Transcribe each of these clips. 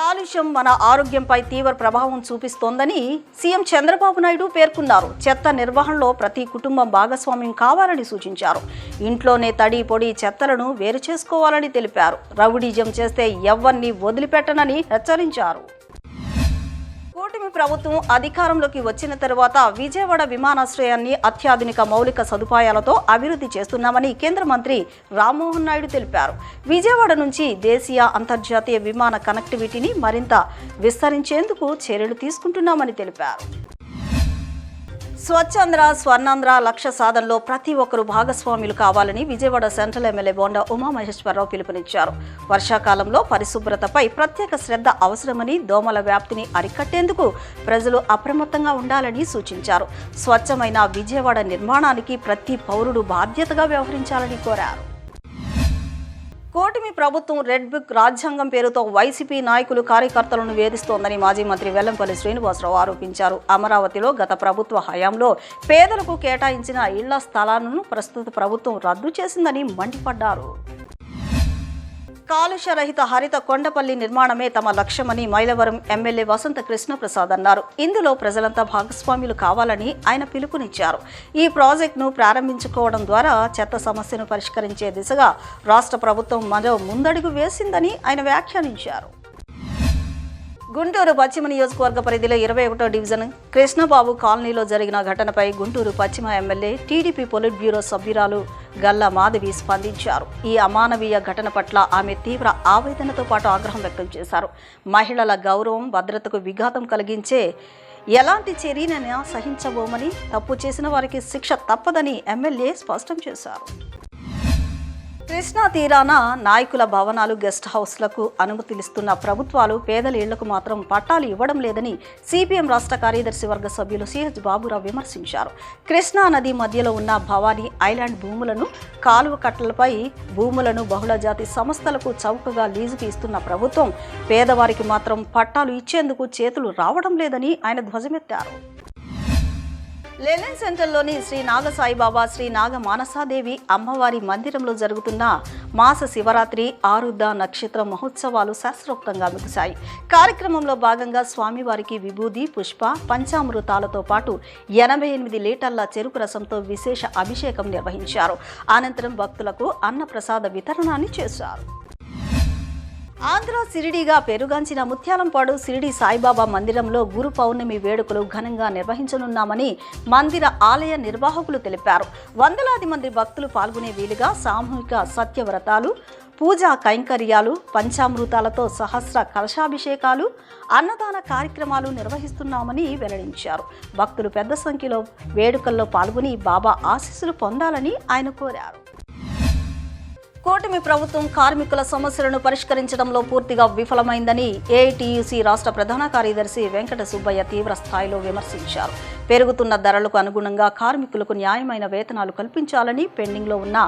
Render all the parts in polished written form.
కాలుష్యం మన ఆరోగ్యంపై తీవ్ర ప్రభావం చూపిస్తోందని సీఎం చంద్రబాబు నాయుడు పేర్కొన్నారు. చెత్త నిర్వహణలో ప్రతి కుటుంబం భాగస్వామ్యం కావాలని సూచించారు. ఇంట్లోనే తడి పొడి చెత్తలను వేరు చేసుకోవాలని తెలిపారు. రౌడీజం చేస్తే ఎవ్వరిని వదిలిపెట్టనని హెచ్చరించారు. కూటమి ప్రభుత్వం అధికారంలోకి వచ్చిన తర్వాత విజయవాడ విమానాశ్రయాన్ని అత్యాధునిక మౌలిక సదుపాయాలతో అభివృద్ధి చేస్తున్నామని కేంద్ర మంత్రి రామ్మోహన్ నాయుడు తెలిపారు. విజయవాడ నుంచి దేశీయ అంతర్జాతీయ విమాన కనెక్టివిటీని మరింత విస్తరించేందుకు చర్యలు తీసుకుంటున్నామని తెలిపారు. స్వచ్ఛాంధ్ర స్వర్ణాంధ్ర లక్ష్య సాధనలో ప్రతి ఒక్కరూ భాగస్వాములు కావాలని విజయవాడ సెంట్రల్ ఎమ్మెల్యే బోండా ఉమామహేశ్వరరావు పిలుపునిచ్చారు. వర్షాకాలంలో పరిశుభ్రతపై ప్రత్యేక శ్రద్ధ అవసరమని, దోమల వ్యాప్తిని అరికట్టేందుకు ప్రజలు అప్రమత్తంగా ఉండాలని సూచించారు. స్వచ్ఛమైన విజయవాడ నిర్మాణానికి ప్రతి పౌరుడు బాధ్యతగా వ్యవహరించాలని కోరారు. కూటమి ప్రభుత్వం రెడ్ బుక్ రాజ్యాంగం పేరుతో వైసీపీ నాయకులు కార్యకర్తలను వేధిస్తోందని మాజీ మంత్రి వెల్లంపల్లి శ్రీనివాసరావు ఆరోపించారు. అమరావతిలో గత ప్రభుత్వ హయాంలో పేదలకు కేటాయించిన ఇళ్ల స్థలాలను ప్రస్తుత ప్రభుత్వం రద్దు చేసిందని మండిపడ్డారు. కాలుష్య రహిత హరిత కొండపల్లి నిర్మాణమే తమ లక్ష్యమని మైలవరం ఎమ్మెల్యే వసంత కృష్ణప్రసాద్ అన్నారు. ఇందులో ప్రజలంతా భాగస్వాములు కావాలని ఆయన పిలుపునిచ్చారు. ఈ ప్రాజెక్టును ప్రారంభించుకోవడం ద్వారా చెత్త సమస్యను పరిష్కరించే దిశగా రాష్ట్ర ప్రభుత్వం మరో ముందడుగు వేసిందని ఆయన వ్యాఖ్యానించారు. గుంటూరు పశ్చిమ నియోజకవర్గ పరిధిలో 21వ డివిజన్ కృష్ణబాబు కాలనీలో జరిగిన ఘటనపై గుంటూరు పశ్చిమ ఎమ్మెల్యే టీడీపీ పొలిట్ బ్యూరో సభ్యురాలు గల్లా మాధవి స్పందించారు. ఈ అమానవీయ ఘటన పట్ల ఆమె తీవ్ర ఆవేదనతో పాటు ఆగ్రహం వ్యక్తం చేశారు. మహిళల గౌరవం, భద్రతకు విఘాతం కలిగించే ఎలాంటి చర్యనైనా సహించబోమని, తప్పు చేసిన వారికి శిక్ష తప్పదని ఎమ్మెల్యే స్పష్టం చేశారు. కృష్ణా తీరాన నాయకుల భవనాలు, గెస్ట్ హౌస్లకు అనుమతిలిస్తున్న ప్రభుత్వాలు పేదల ఇళ్లకు మాత్రం పట్టాలు ఇవ్వడం లేదని సిపిఎం రాష్ట్ర కార్యదర్శి వర్గ సభ్యులు సిహెచ్ బాబురావు విమర్శించారు. కృష్ణా నది మధ్యలో ఉన్న భవానీ ఐలాండ్ భూములను, కాలువ కట్టలపై భూములను బహుళజాతి సంస్థలకు చౌకగా లీజుకు ఇస్తున్న ప్రభుత్వం పేదవారికి మాత్రం పట్టాలు ఇచ్చేందుకు చేతులు రావడం లేదని ఆయన ధ్వజమెత్తారు. లెనిన్ సెంటర్లోని శ్రీ నాగ సాయిబాబా, శ్రీ నాగ మానసాదేవి అమ్మవారి మందిరంలో జరుగుతున్న మాస శివరాత్రి ఆరుద్ర నక్షత్ర మహోత్సవాలు శాస్త్రోక్తంగా ముగిశాయి. కార్యక్రమంలో భాగంగా స్వామివారికి విభూది, పుష్ప, పంచామృతాలతో పాటు 88 లీటర్ల చెరుకు రసంతో విశేష అభిషేకం నిర్వహించారు. అనంతరం భక్తులకు అన్నప్రసాద వితరణాన్ని చేశారు. ఆంధ్ర సిరిడిగా పేరుగాంచిన ముత్యాలంపాడు సిరిడి సాయిబాబా మందిరంలో గురు పౌర్ణమి వేడుకలు ఘనంగా నిర్వహించనున్నామని మందిర ఆలయ నిర్వాహకులు తెలిపారు. వందలాది మంది భక్తులు పాల్గొనే వీలుగా సామూహిక సత్యవ్రతాలు, పూజా కైంకర్యాలు, పంచామృతాలతో సహస్ర కలశాభిషేకాలు, అన్నదాన కార్యక్రమాలు నిర్వహిస్తున్నామని వెల్లడించారు. భక్తులు పెద్ద సంఖ్యలో వేడుకల్లో పాల్గొని బాబా ఆశీస్సులు పొందాలని ఆయన కోరారు. కూటమి ప్రభుత్వం కార్మికుల సమస్యలను పరిష్కరించడంలో పూర్తిగా విఫలమైందని ఏఐటీయూసీ రాష్ట్ర ప్రధాన కార్యదర్శి వెంకట సుబ్బయ్య తీవ్ర స్థాయిలో విమర్శించారు. పెరుగుతున్న ధరలకు అనుగుణంగా కార్మికులకు న్యాయమైన వేతనాలు కల్పించాలని, పెండింగ్లో ఉన్న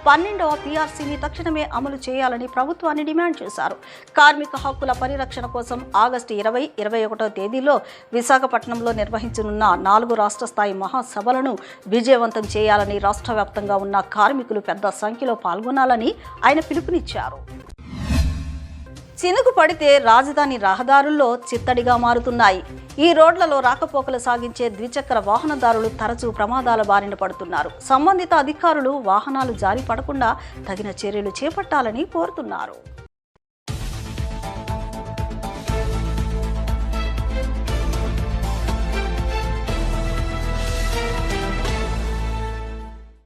12వ పీఆర్సీని తక్షణమే అమలు చేయాలని ప్రభుత్వాన్ని డిమాండ్ చేశారు. కార్మిక హక్కుల పరిరక్షణ కోసం ఆగస్టు 20, 21వ తేదీలో విశాఖపట్నంలో నిర్వహించనున్న 4 రాష్ట్ర స్థాయి మహాసభలను విజయవంతం చేయాలని, రాష్ట్ర వ్యాప్తంగా ఉన్న కార్మికులు పెద్ద సంఖ్యలో పాల్గొనాలని ఆయన పిలుపునిచ్చారు. చినుకు పడితే రాజధాని రహదారుల్లో చిత్తడిగా మారుతున్నాయి. ఈ రోడ్లలో రాకపోకలు సాగించే ద్విచక్ర వాహనదారులు తరచూ ప్రమాదాల బారిన పడుతున్నారు. సంబంధిత అధికారులు వాహనాలు జారి పడకుండా తగిన చర్యలు చేపట్టాలని కోరుతున్నారు.